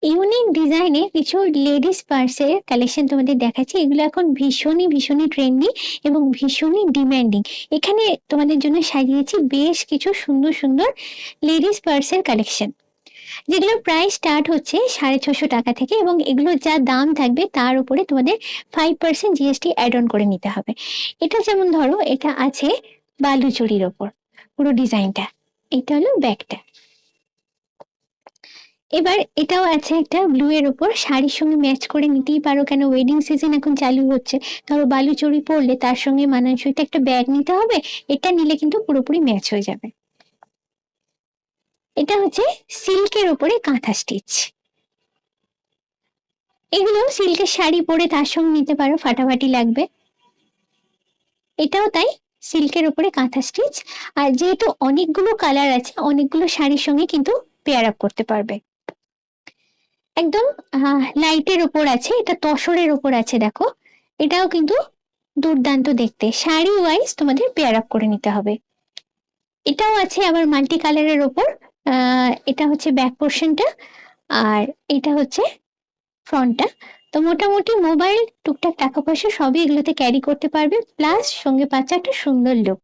Unique ডিজাইনে কিছু ladies পার্সের collection তোমাদের দেখাচ্ছি। এগুলো এখন ভীষণই ভীষণই ট্রেন্ডি এবং ভীষণই ডিমান্ডিং। এখানে তোমাদের জন্য সাজিয়েছি বেশ কিছু সুন্দর সুন্দর লেডিস পার্সের কালেকশন, যেগুলোর প্রাইস স্টার্ট হচ্ছে 650 টাকা থেকে, এবং এগুলোর যা দাম থাকবে তার উপরে তোমাদের 5% জিএসটি অ্যাড অন করে নিতে হবে। এটা যেমন ধরো, এটা আছে বালুচরির ওপর পুরো ডিজাইনটা, এটা হলো ব্যাগটা। এবার এটাও আছে একটা ব্লু এর উপর, শাড়ির সঙ্গে ম্যাচ করে নিতেই পারো, কেন ওয়েডিং সিজন এখন চালু হচ্ছে। ধরো বালুচরি পরলে তার সঙ্গে মানানসই একটা ব্যাগ নিতে হবে, এটা নিলে কিন্তু পুরোপুরি ম্যাচ হয়ে যাবে। এটা হচ্ছে সিল্কের উপরে কাঁথা স্টিচ। এগুলো সিল্কের শাড়ি পরে তার সঙ্গে নিতে পারো, ফাটাফাটি লাগবে। এটাও তাই, সিল্কের উপরে কাঁথা স্টিচ। আর যেহেতু অনেকগুলো কালার আছে, অনেকগুলো শাড়ির সঙ্গে কিন্তু পেয়ার আপ করতে পারবে। একদম লাইটের ওপর আছে, এটা তসরের ওপর আছে, দেখো এটাও কিন্তু দুর্দান্ত দেখতে। শাড়ি ওয়াইজ তোমাদের পেয়ার আপ করে নিতে হবে। এটাও আছে আবার মাল্টি কালারের ওপর। এটা হচ্ছে ব্যাক পোর্শনটা, আর এটা হচ্ছে ফ্রন্টটা। তো মোটামুটি মোবাইল, টুকটাক টাকা পয়সা সবই এগুলোতে ক্যারি করতে পারবে, প্লাস সঙ্গে পাচ্ছে একটা সুন্দর লুক।